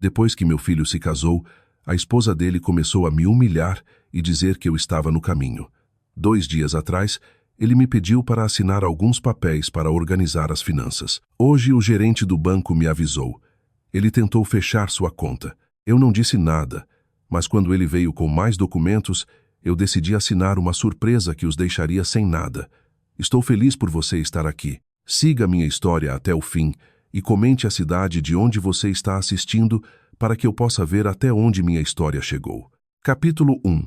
Depois que meu filho se casou, a esposa dele começou a me humilhar e dizer que eu estava no caminho. 2 dias atrás, ele me pediu para assinar alguns papéis para organizar as finanças. Hoje, o gerente do banco me avisou. Ele tentou fechar sua conta. Eu não disse nada, mas quando ele veio com mais documentos, eu decidi assinar uma surpresa que os deixaria sem nada. Estou feliz por você estar aqui. Siga minha história até o fim e comente a cidade de onde você está assistindo para que eu possa ver até onde minha história chegou. Capítulo 1.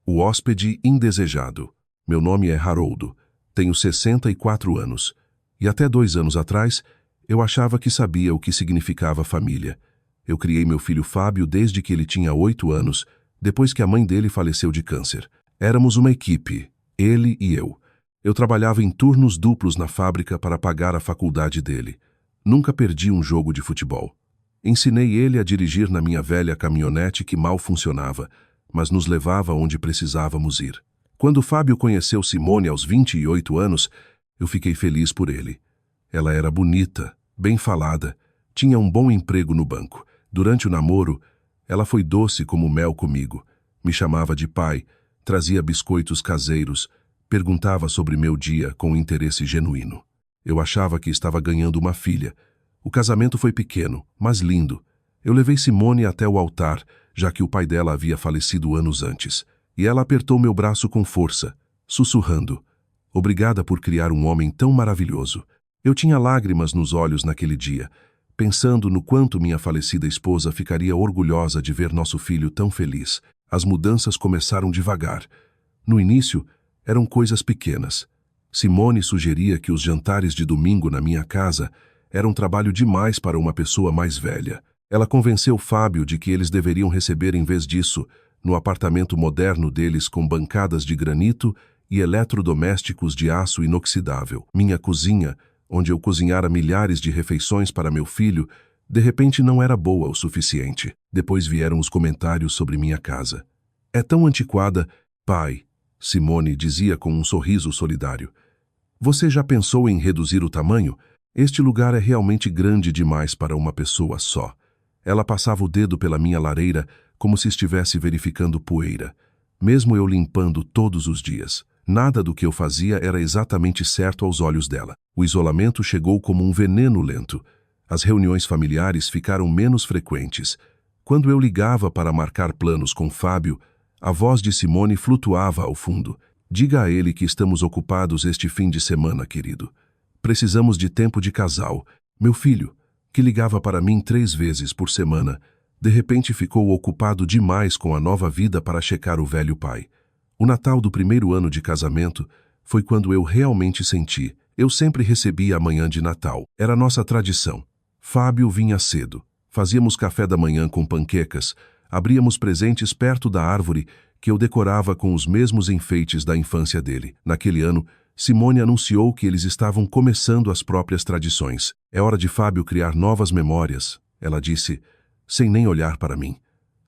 O hóspede indesejado. Meu nome é Haroldo. Tenho 64 anos. E até 2 anos atrás, eu achava que sabia o que significava família. Eu criei meu filho Fábio desde que ele tinha 8 anos, depois que a mãe dele faleceu de câncer. Éramos uma equipe, ele e eu. Eu trabalhava em turnos duplos na fábrica para pagar a faculdade dele. Nunca perdi um jogo de futebol. Ensinei ele a dirigir na minha velha caminhonete que mal funcionava, mas nos levava onde precisávamos ir. Quando Fábio conheceu Simone aos 28 anos, eu fiquei feliz por ele. Ela era bonita, bem falada, tinha um bom emprego no banco. Durante o namoro, ela foi doce como mel comigo. Me chamava de pai, trazia biscoitos caseiros, perguntava sobre meu dia com interesse genuíno. Eu achava que estava ganhando uma filha. O casamento foi pequeno, mas lindo. Eu levei Simone até o altar, já que o pai dela havia falecido anos antes. E ela apertou meu braço com força, sussurrando: "Obrigada por criar um homem tão maravilhoso." Eu tinha lágrimas nos olhos naquele dia, pensando no quanto minha falecida esposa ficaria orgulhosa de ver nosso filho tão feliz. As mudanças começaram devagar. No início, eram coisas pequenas. Simone sugeria que os jantares de domingo na minha casa eram trabalho demais para uma pessoa mais velha. Ela convenceu Fábio de que eles deveriam receber, em vez disso, no apartamento moderno deles com bancadas de granito e eletrodomésticos de aço inoxidável. Minha cozinha, onde eu cozinhara milhares de refeições para meu filho, de repente não era boa o suficiente. Depois vieram os comentários sobre minha casa. "É tão antiquada, pai", Simone dizia com um sorriso solidário. "Você já pensou em reduzir o tamanho? Este lugar é realmente grande demais para uma pessoa só." Ela passava o dedo pela minha lareira como se estivesse verificando poeira, mesmo eu limpando todos os dias. Nada do que eu fazia era exatamente certo aos olhos dela. O isolamento chegou como um veneno lento. As reuniões familiares ficaram menos frequentes. Quando eu ligava para marcar planos com Fábio, a voz de Simone flutuava ao fundo. "Diga a ele que estamos ocupados este fim de semana, querido. Precisamos de tempo de casal." Meu filho, que ligava para mim 3 vezes por semana, de repente ficou ocupado demais com a nova vida para checar o velho pai. O Natal do primeiro ano de casamento foi quando eu realmente senti. Eu sempre recebia a manhã de Natal. Era nossa tradição. Fábio vinha cedo. Fazíamos café da manhã com panquecas, abríamos presentes perto da árvore que eu decorava com os mesmos enfeites da infância dele. Naquele ano, Simone anunciou que eles estavam começando as próprias tradições. "É hora de Fábio criar novas memórias", ela disse, sem nem olhar para mim.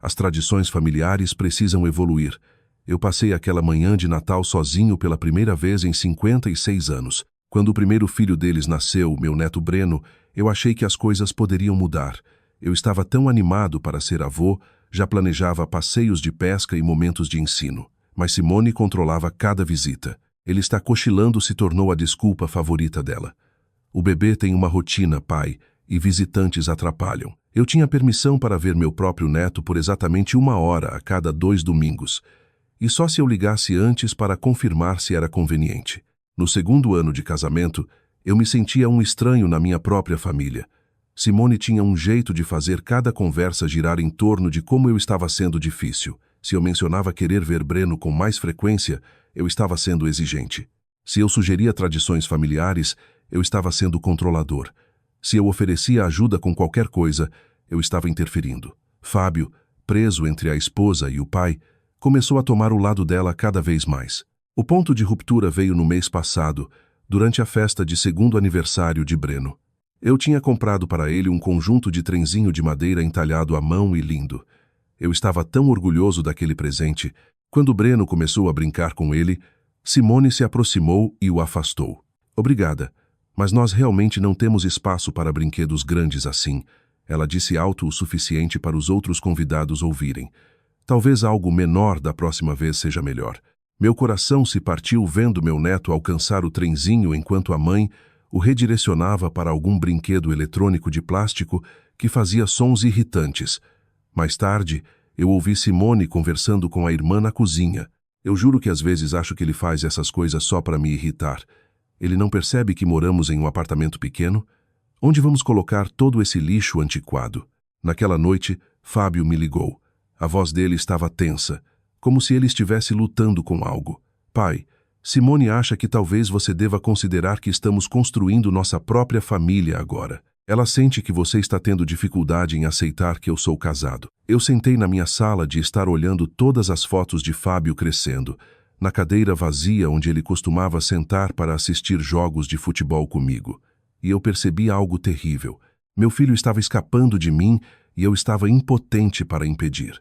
"As tradições familiares precisam evoluir." Eu passei aquela manhã de Natal sozinho pela primeira vez em 56 anos. Quando o primeiro filho deles nasceu, meu neto Breno, eu achei que as coisas poderiam mudar. Eu estava tão animado para ser avô, já planejava passeios de pesca e momentos de ensino. Mas Simone controlava cada visita. "Ele está cochilando" se tornou a desculpa favorita dela. "O bebê tem uma rotina, pai, e visitantes atrapalham." Eu tinha permissão para ver meu próprio neto por exatamente 1 hora a cada 2 domingos. E só se eu ligasse antes para confirmar se era conveniente. No segundo ano de casamento, eu me sentia um estranho na minha própria família. Simone tinha um jeito de fazer cada conversa girar em torno de como eu estava sendo difícil. Se eu mencionava querer ver Breno com mais frequência, eu estava sendo exigente. Se eu sugeria tradições familiares, eu estava sendo controlador. Se eu oferecia ajuda com qualquer coisa, eu estava interferindo. Fábio, preso entre a esposa e o pai, começou a tomar o lado dela cada vez mais. O ponto de ruptura veio no mês passado, durante a festa de 2º aniversário de Breno. Eu tinha comprado para ele um conjunto de trenzinho de madeira entalhado à mão e lindo. Eu estava tão orgulhoso daquele presente. Quando Breno começou a brincar com ele, Simone se aproximou e o afastou. "Obrigada, mas nós realmente não temos espaço para brinquedos grandes assim." Ela disse alto o suficiente para os outros convidados ouvirem. Talvez algo menor da próxima vez seja melhor. Meu coração se partiu vendo meu neto alcançar o trenzinho enquanto a mãe o redirecionava para algum brinquedo eletrônico de plástico que fazia sons irritantes. Mais tarde, eu ouvi Simone conversando com a irmã na cozinha. Eu juro que às vezes acho que ele faz essas coisas só para me irritar. Ele não percebe que moramos em um apartamento pequeno? Onde vamos colocar todo esse lixo antiquado? Naquela noite, Fábio me ligou. A voz dele estava tensa, como se ele estivesse lutando com algo. Pai, Simone acha que talvez você deva considerar que estamos construindo nossa própria família agora. Ela sente que você está tendo dificuldade em aceitar que eu sou casado. Eu sentei na minha sala de estar olhando todas as fotos de Fábio crescendo, na cadeira vazia onde ele costumava sentar para assistir jogos de futebol comigo. E eu percebi algo terrível. Meu filho estava escapando de mim e eu estava impotente para impedir.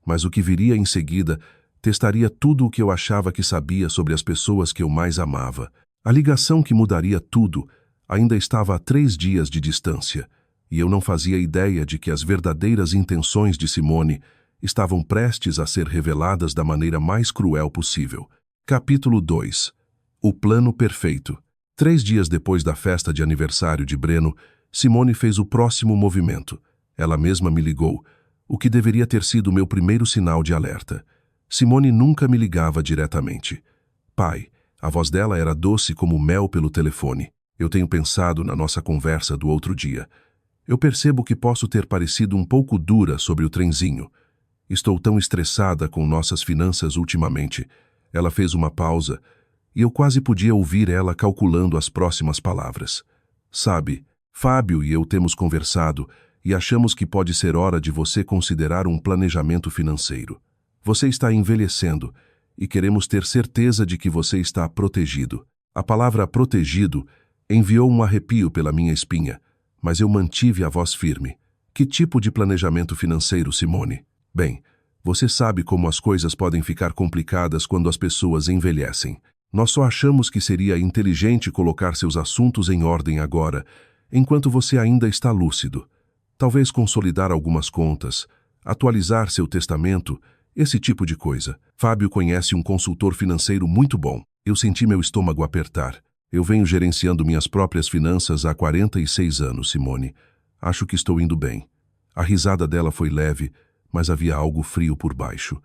Mas o que viria em seguida testaria tudo o que eu achava que sabia sobre as pessoas que eu mais amava. A ligação que mudaria tudo ainda estava a 3 dias de distância, e eu não fazia ideia de que as verdadeiras intenções de Simone estavam prestes a ser reveladas da maneira mais cruel possível. Capítulo 2. O plano perfeito. 3 dias depois da festa de aniversário de Breno, Simone fez o próximo movimento. Ela mesma me ligou, o que deveria ter sido meu primeiro sinal de alerta. Simone nunca me ligava diretamente. Pai, a voz dela era doce como mel pelo telefone. Eu tenho pensado na nossa conversa do outro dia. Eu percebo que posso ter parecido um pouco dura sobre o trenzinho. Estou tão estressada com nossas finanças ultimamente. Ela fez uma pausa, e eu quase podia ouvir ela calculando as próximas palavras. Sabe, Fábio e eu temos conversado e achamos que pode ser hora de você considerar um planejamento financeiro. Você está envelhecendo e queremos ter certeza de que você está protegido. A palavra protegido enviou um arrepio pela minha espinha, mas eu mantive a voz firme. Que tipo de planejamento financeiro, Simone? Bem, você sabe como as coisas podem ficar complicadas quando as pessoas envelhecem. Nós só achamos que seria inteligente colocar seus assuntos em ordem agora, enquanto você ainda está lúcido. Talvez consolidar algumas contas, atualizar seu testamento, esse tipo de coisa. Fábio conhece um consultor financeiro muito bom. Eu senti meu estômago apertar. Eu venho gerenciando minhas próprias finanças há 46 anos, Simone. Acho que estou indo bem. A risada dela foi leve, mas havia algo frio por baixo.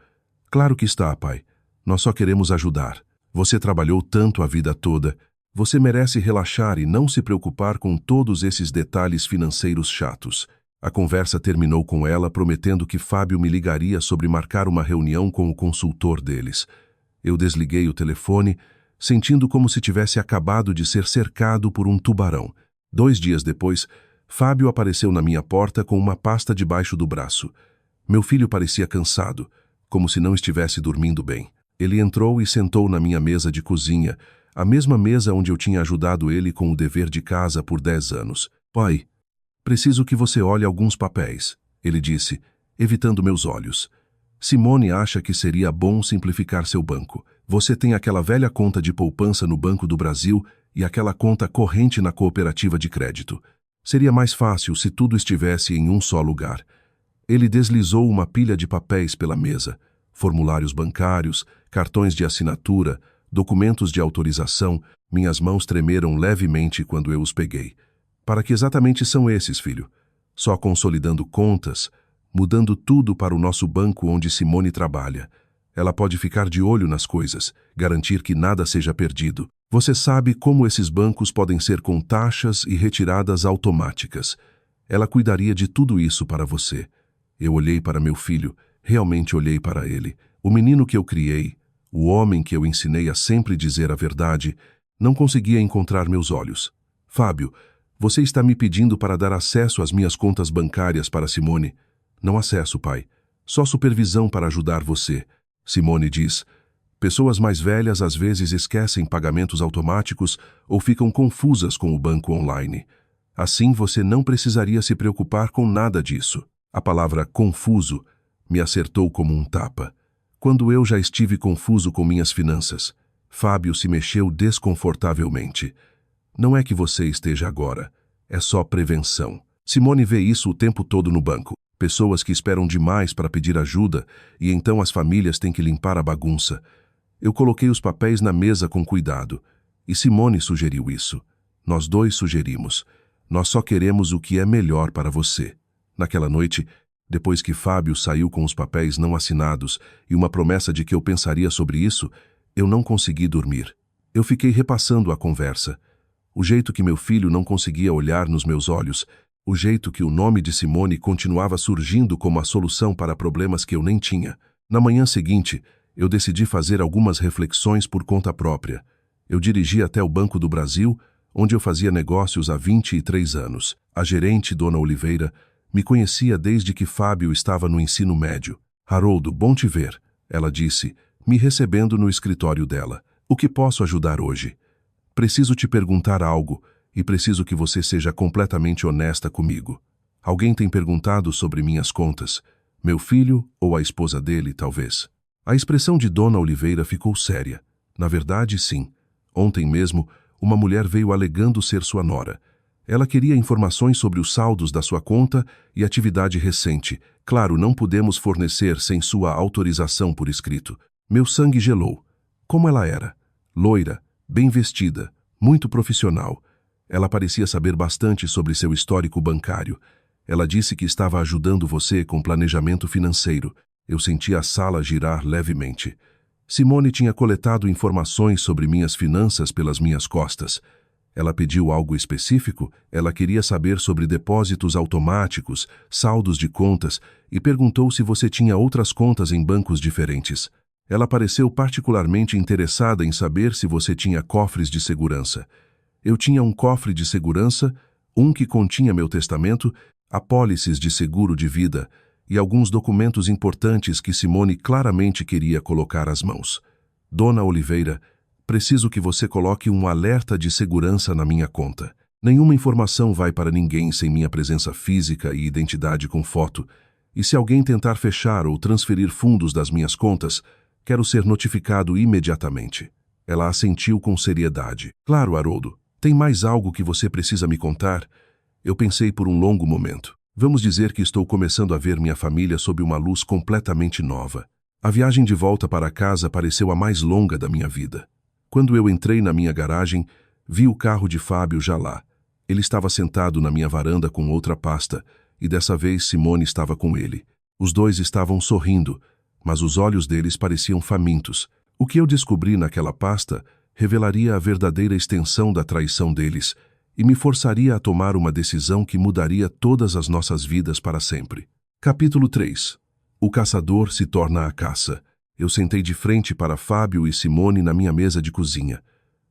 Claro que está, pai. Nós só queremos ajudar. Você trabalhou tanto a vida toda. Você merece relaxar e não se preocupar com todos esses detalhes financeiros chatos. A conversa terminou com ela prometendo que Fábio me ligaria sobre marcar uma reunião com o consultor deles. Eu desliguei o telefone, sentindo como se tivesse acabado de ser cercado por um tubarão. 2 dias depois, Fábio apareceu na minha porta com uma pasta debaixo do braço. Meu filho parecia cansado, como se não estivesse dormindo bem. Ele entrou e sentou na minha mesa de cozinha, a mesma mesa onde eu tinha ajudado ele com o dever de casa por 10 anos. Pai, preciso que você olhe alguns papéis, ele disse, evitando meus olhos. Simone acha que seria bom simplificar seu banco. Você tem aquela velha conta de poupança no Banco do Brasil e aquela conta corrente na cooperativa de crédito. Seria mais fácil se tudo estivesse em um só lugar. Ele deslizou uma pilha de papéis pela mesa. Formulários bancários, cartões de assinatura, documentos de autorização. Minhas mãos tremeram levemente quando eu os peguei. Para que exatamente são esses, filho? Só consolidando contas, mudando tudo para o nosso banco onde Simone trabalha. Ela pode ficar de olho nas coisas, garantir que nada seja perdido. Você sabe como esses bancos podem ser com taxas e retiradas automáticas. Ela cuidaria de tudo isso para você. Eu olhei para meu filho, realmente olhei para ele. O menino que eu criei, o homem que eu ensinei a sempre dizer a verdade, não conseguia encontrar meus olhos. Fábio, você está me pedindo para dar acesso às minhas contas bancárias para Simone? Não acesso, pai. Só supervisão para ajudar você. Simone diz, pessoas mais velhas às vezes esquecem pagamentos automáticos ou ficam confusas com o banco online. Assim você não precisaria se preocupar com nada disso. A palavra confuso me acertou como um tapa. Quando eu já estive confuso com minhas finanças, Fábio se mexeu desconfortavelmente. Não é que você esteja agora, é só prevenção. Simone vê isso o tempo todo no banco. Pessoas que esperam demais para pedir ajuda e então as famílias têm que limpar a bagunça. Eu coloquei os papéis na mesa com cuidado e Simone sugeriu isso. Nós dois sugerimos. Nós só queremos o que é melhor para você. Naquela noite, depois que Fábio saiu com os papéis não assinados e uma promessa de que eu pensaria sobre isso, eu não consegui dormir. Eu fiquei repassando a conversa. O jeito que meu filho não conseguia olhar nos meus olhos, o jeito que o nome de Simone continuava surgindo como a solução para problemas que eu nem tinha. Na manhã seguinte, eu decidi fazer algumas reflexões por conta própria. Eu dirigi até o Banco do Brasil, onde eu fazia negócios há 23 anos. A gerente, Dona Oliveira, me conhecia desde que Fábio estava no ensino médio. Haroldo, bom te ver, ela disse, me recebendo no escritório dela. O que posso ajudar hoje? Preciso te perguntar algo e preciso que você seja completamente honesta comigo. Alguém tem perguntado sobre minhas contas. Meu filho ou a esposa dele, talvez. A expressão de Dona Oliveira ficou séria. Na verdade, sim. Ontem mesmo, uma mulher veio alegando ser sua nora. Ela queria informações sobre os saldos da sua conta e atividade recente. Claro, não pudemos fornecer sem sua autorização por escrito. Meu sangue gelou. Como ela era? Loira, bem vestida, muito profissional. Ela parecia saber bastante sobre seu histórico bancário. Ela disse que estava ajudando você com planejamento financeiro. Eu senti a sala girar levemente. Simone tinha coletado informações sobre minhas finanças pelas minhas costas. Ela pediu algo específico? Ela queria saber sobre depósitos automáticos, saldos de contas e perguntou se você tinha outras contas em bancos diferentes. Ela pareceu particularmente interessada em saber se você tinha cofres de segurança. Eu tinha um cofre de segurança, um que continha meu testamento, apólices de seguro de vida e alguns documentos importantes que Simone claramente queria colocar às mãos. Dona Oliveira, preciso que você coloque um alerta de segurança na minha conta. Nenhuma informação vai para ninguém sem minha presença física e identidade com foto. E se alguém tentar fechar ou transferir fundos das minhas contas, quero ser notificado imediatamente. Ela assentiu com seriedade. Claro, Haroldo. Tem mais algo que você precisa me contar? Eu pensei por um longo momento. Vamos dizer que estou começando a ver minha família sob uma luz completamente nova. A viagem de volta para casa pareceu a mais longa da minha vida. Quando eu entrei na minha garagem, vi o carro de Fábio já lá. Ele estava sentado na minha varanda com outra pasta, e dessa vez Simone estava com ele. Os dois estavam sorrindo, mas os olhos deles pareciam famintos. O que eu descobri naquela pasta revelaria a verdadeira extensão da traição deles e me forçaria a tomar uma decisão que mudaria todas as nossas vidas para sempre. Capítulo 3. O caçador se torna a caça. Eu sentei de frente para Fábio e Simone na minha mesa de cozinha.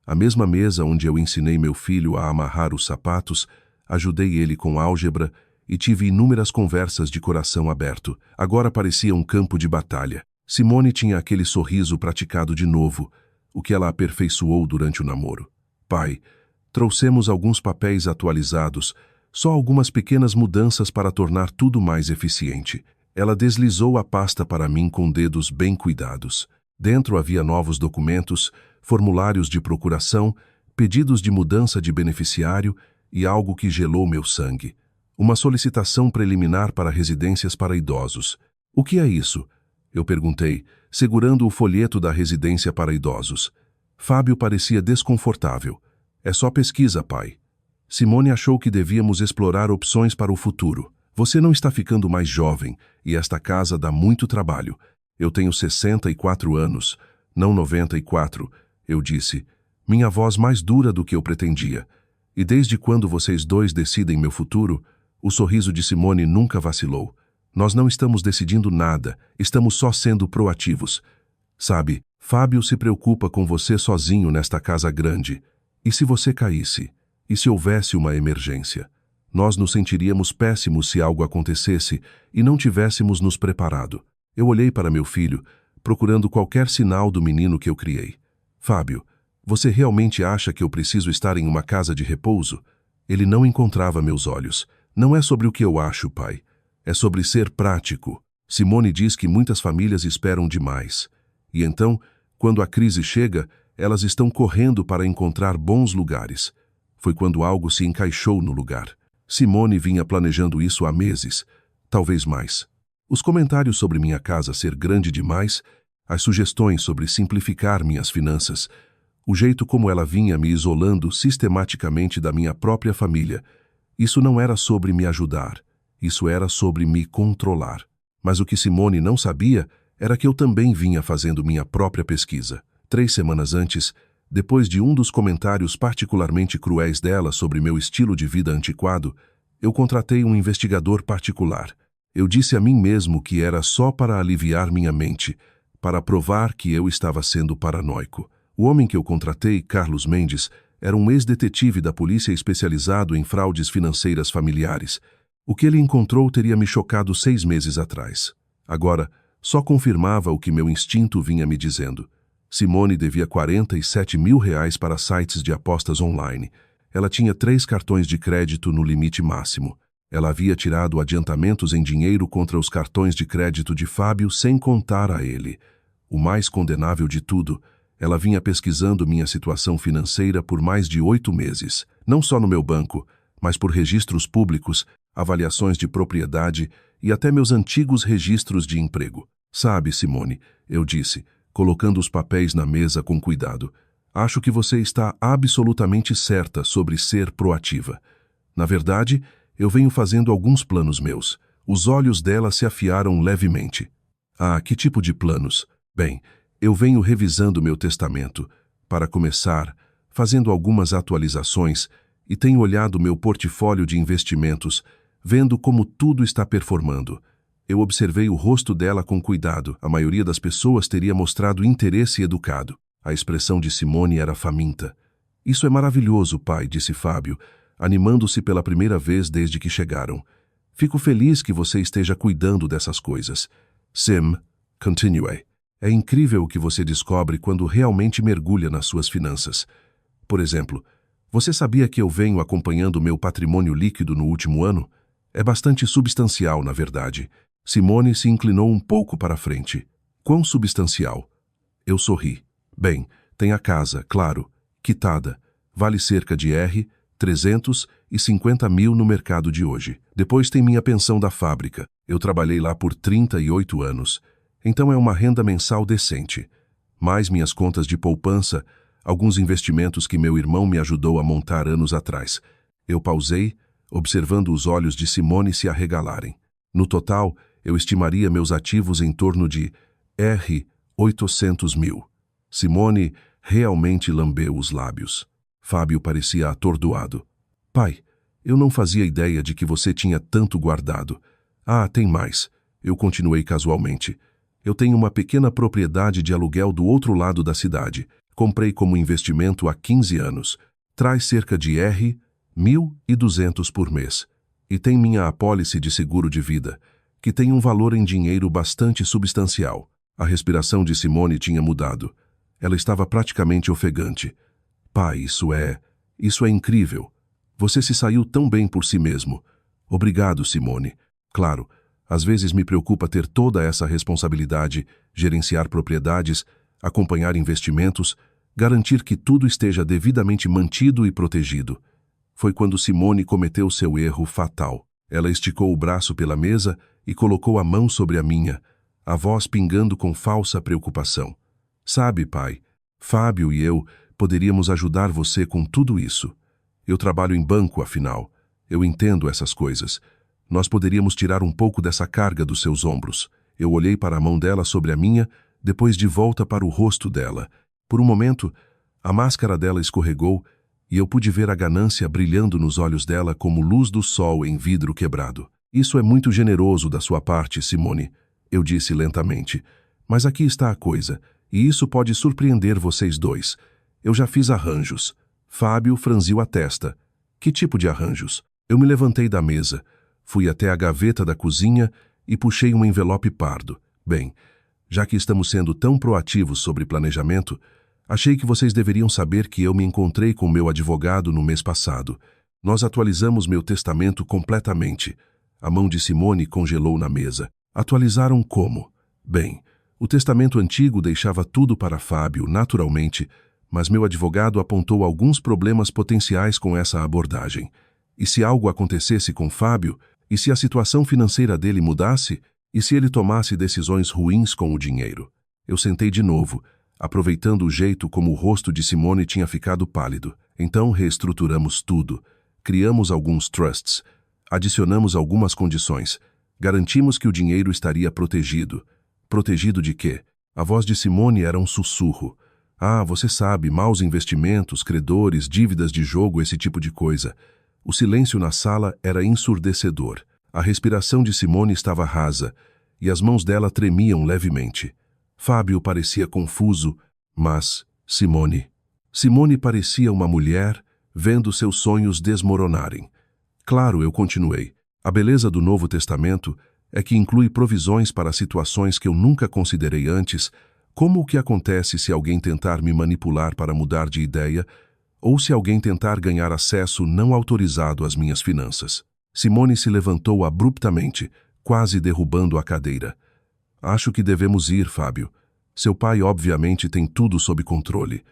A mesma mesa onde eu ensinei meu filho a amarrar os sapatos, ajudei ele com álgebra e tive inúmeras conversas de coração aberto. Agora parecia um campo de batalha. Simone tinha aquele sorriso praticado de novo, o que ela aperfeiçoou durante o namoro. Pai, trouxemos alguns papéis atualizados, só algumas pequenas mudanças para tornar tudo mais eficiente. Ela deslizou a pasta para mim com dedos bem cuidados. Dentro havia novos documentos, formulários de procuração, pedidos de mudança de beneficiário e algo que gelou meu sangue. Uma solicitação preliminar para residências para idosos. O que é isso? Eu perguntei, segurando o folheto da residência para idosos. Fábio parecia desconfortável. É só pesquisa, pai. Simone achou que devíamos explorar opções para o futuro. Você não está ficando mais jovem e esta casa dá muito trabalho. Eu tenho 64 anos, não 94, eu disse. Minha voz mais dura do que eu pretendia. E desde quando vocês dois decidem meu futuro, o sorriso de Simone nunca vacilou. Nós não estamos decidindo nada, estamos só sendo proativos. Sabe, Fábio se preocupa com você sozinho nesta casa grande. E se você caísse? E se houvesse uma emergência? Nós nos sentiríamos péssimos se algo acontecesse e não tivéssemos nos preparado. Eu olhei para meu filho, procurando qualquer sinal do menino que eu criei. Fábio, você realmente acha que eu preciso estar em uma casa de repouso? Ele não encontrava meus olhos. Não é sobre o que eu acho, pai. É sobre ser prático. Simone diz que muitas famílias esperam demais. E então, quando a crise chega, elas estão correndo para encontrar bons lugares. Foi quando algo se encaixou no lugar. Simone vinha planejando isso há meses, talvez mais. Os comentários sobre minha casa ser grande demais, as sugestões sobre simplificar minhas finanças, o jeito como ela vinha me isolando sistematicamente da minha própria família. Isso não era sobre me ajudar, isso era sobre me controlar. Mas o que Simone não sabia era que eu também vinha fazendo minha própria pesquisa. 3 semanas antes, depois de um dos comentários particularmente cruéis dela sobre meu estilo de vida antiquado, eu contratei um investigador particular. Eu disse a mim mesmo que era só para aliviar minha mente, para provar que eu estava sendo paranoico. O homem que eu contratei, Carlos Mendes, era um ex-detetive da polícia especializado em fraudes financeiras familiares. O que ele encontrou teria me chocado 6 meses atrás. Agora, só confirmava o que meu instinto vinha me dizendo. Simone devia R$47 mil para sites de apostas online. Ela tinha 3 cartões de crédito no limite máximo. Ela havia tirado adiantamentos em dinheiro contra os cartões de crédito de Fábio sem contar a ele. O mais condenável de tudo, ela vinha pesquisando minha situação financeira por mais de 8 meses, não só no meu banco, mas por registros públicos, avaliações de propriedade e até meus antigos registros de emprego. Sabe, Simone, eu disse, colocando os papéis na mesa com cuidado, acho que você está absolutamente certa sobre ser proativa. Na verdade, eu venho fazendo alguns planos meus. Os olhos dela se afiaram levemente. Ah, que tipo de planos? Bem, eu venho revisando meu testamento. Para começar, fazendo algumas atualizações e tenho olhado meu portfólio de investimentos, vendo como tudo está performando. Eu observei o rosto dela com cuidado. A maioria das pessoas teria mostrado interesse educado. A expressão de Simone era faminta. Isso é maravilhoso, pai, disse Fábio, animando-se pela primeira vez desde que chegaram. Fico feliz que você esteja cuidando dessas coisas. Sim, continue. É incrível o que você descobre quando realmente mergulha nas suas finanças. Por exemplo, você sabia que eu venho acompanhando meu patrimônio líquido no último ano? É bastante substancial, na verdade. Simone se inclinou um pouco para a frente. Quão substancial? Eu sorri. Bem, tem a casa, claro, quitada. Vale cerca de R$350 mil no mercado de hoje. Depois tem minha pensão da fábrica. Eu trabalhei lá por 38 anos. Então é uma renda mensal decente. Mais minhas contas de poupança, alguns investimentos que meu irmão me ajudou a montar anos atrás. Eu pausei, observando os olhos de Simone se arregalarem. No total, eu estimaria meus ativos em torno de R$800 mil. Simone realmente lambeu os lábios. Fábio parecia atordoado. Pai, eu não fazia ideia de que você tinha tanto guardado. Ah, tem mais. Eu continuei casualmente. Eu tenho uma pequena propriedade de aluguel do outro lado da cidade. Comprei como investimento há 15 anos. Traz cerca de R$1.200 por mês. E tem minha apólice de seguro de vida, que tem um valor em dinheiro bastante substancial. A respiração de Simone tinha mudado. Ela estava praticamente ofegante. Pai, isso é incrível. Você se saiu tão bem por si mesmo. Obrigado, Simone. Claro, às vezes me preocupa ter toda essa responsabilidade, gerenciar propriedades, acompanhar investimentos, garantir que tudo esteja devidamente mantido e protegido. Foi quando Simone cometeu seu erro fatal. Ela esticou o braço pela mesa e colocou a mão sobre a minha, a voz pingando com falsa preocupação. Sabe, pai, Fábio e eu poderíamos ajudar você com tudo isso. Eu trabalho em banco, afinal. Eu entendo essas coisas. Nós poderíamos tirar um pouco dessa carga dos seus ombros. Eu olhei para a mão dela sobre a minha, depois de volta para o rosto dela. Por um momento, a máscara dela escorregou e eu pude ver a ganância brilhando nos olhos dela como luz do sol em vidro quebrado. Isso é muito generoso da sua parte, Simone, eu disse lentamente. Mas aqui está a coisa, e isso pode surpreender vocês dois. Eu já fiz arranjos. Fábio franziu a testa. Que tipo de arranjos? Eu me levantei da mesa. Fui até a gaveta da cozinha e puxei um envelope pardo. Bem, já que estamos sendo tão proativos sobre planejamento, achei que vocês deveriam saber que eu me encontrei com meu advogado no mês passado. Nós atualizamos meu testamento completamente. A mão de Simone congelou na mesa. Atualizaram como? Bem, o testamento antigo deixava tudo para Fábio, naturalmente, mas meu advogado apontou alguns problemas potenciais com essa abordagem. E se algo acontecesse com Fábio? E se a situação financeira dele mudasse? E se ele tomasse decisões ruins com o dinheiro? Eu sentei de novo, aproveitando o jeito como o rosto de Simone tinha ficado pálido. Então reestruturamos tudo. Criamos alguns trusts. Adicionamos algumas condições. Garantimos que o dinheiro estaria protegido. Protegido de quê? A voz de Simone era um sussurro. Ah, você sabe, maus investimentos, credores, dívidas de jogo, esse tipo de coisa. O silêncio na sala era ensurdecedor. A respiração de Simone estava rasa e as mãos dela tremiam levemente. Fábio parecia confuso, mas Simone parecia uma mulher vendo seus sonhos desmoronarem. Claro, eu continuei. A beleza do Novo Testamento é que inclui provisões para situações que eu nunca considerei antes, como o que acontece se alguém tentar me manipular para mudar de ideia ou se alguém tentar ganhar acesso não autorizado às minhas finanças. Simone se levantou abruptamente, quase derrubando a cadeira. Acho que devemos ir, Fábio. Seu pai obviamente tem tudo sob controle.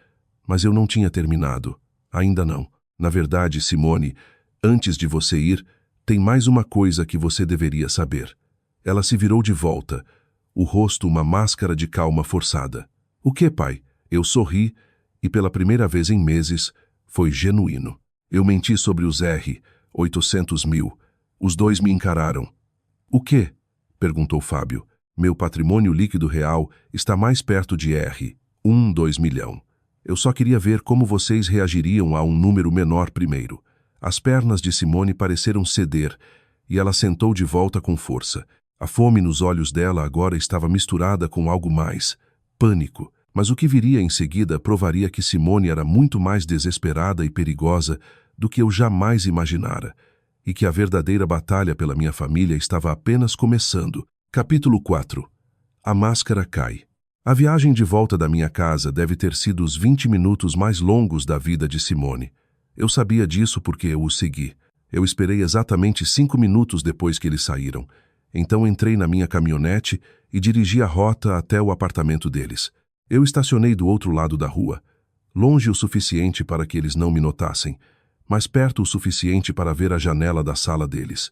Mas eu não tinha terminado. Ainda não. Na verdade, Simone, antes de você ir, tem mais uma coisa que você deveria saber. Ela se virou de volta, o rosto uma máscara de calma forçada. O que, pai? Eu sorri, e pela primeira vez em meses, foi genuíno. Eu menti sobre os R, 800 mil. Os dois me encararam. O quê? Perguntou Fábio. Meu patrimônio líquido real está mais perto de R, 2 milhão. Eu só queria ver como vocês reagiriam a um número menor primeiro. As pernas de Simone pareceram ceder, e ela sentou de volta com força. A fome nos olhos dela agora estava misturada com algo mais, pânico. Mas o que viria em seguida provaria que Simone era muito mais desesperada e perigosa do que eu jamais imaginara, e que a verdadeira batalha pela minha família estava apenas começando. Capítulo 4. A máscara cai. A viagem de volta da minha casa deve ter sido os 20 minutos mais longos da vida de Simone. Eu sabia disso porque eu o segui. Eu esperei exatamente 5 minutos depois que eles saíram. Então entrei na minha caminhonete e dirigi a rota até o apartamento deles. Eu estacionei do outro lado da rua, longe o suficiente para que eles não me notassem, mas perto o suficiente para ver a janela da sala deles.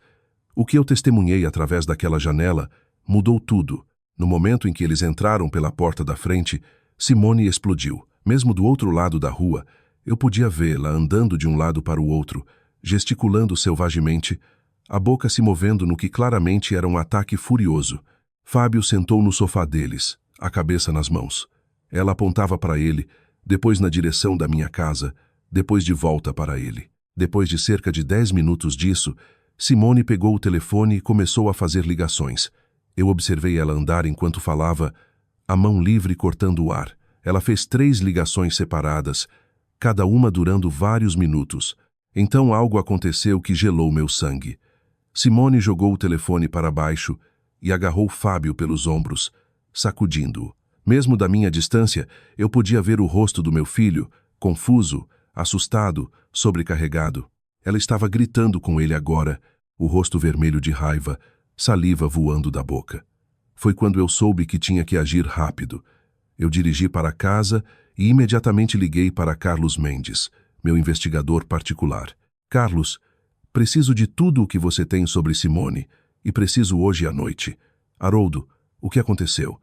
O que eu testemunhei através daquela janela mudou tudo. No momento em que eles entraram pela porta da frente, Simone explodiu. Mesmo do outro lado da rua, eu podia vê-la andando de um lado para o outro, gesticulando selvagemente, a boca se movendo no que claramente era um ataque furioso. Fábio sentou no sofá deles, a cabeça nas mãos. Ela apontava para ele, depois na direção da minha casa, depois de volta para ele. Depois de cerca de 10 minutos disso, Simone pegou o telefone e começou a fazer ligações. Eu observei ela andar enquanto falava, a mão livre cortando o ar. Ela fez 3 ligações separadas, cada uma durando vários minutos. Então algo aconteceu que gelou meu sangue. Simone jogou o telefone para baixo e agarrou Fábio pelos ombros, sacudindo-o. Mesmo da minha distância, eu podia ver o rosto do meu filho, confuso, assustado, sobrecarregado. Ela estava gritando com ele agora, o rosto vermelho de raiva, saliva voando da boca. Foi quando eu soube que tinha que agir rápido. Eu dirigi para casa e imediatamente liguei para Carlos Mendes, meu investigador particular. Carlos, preciso de tudo o que você tem sobre Simone, e preciso hoje à noite. Haroldo, o que aconteceu?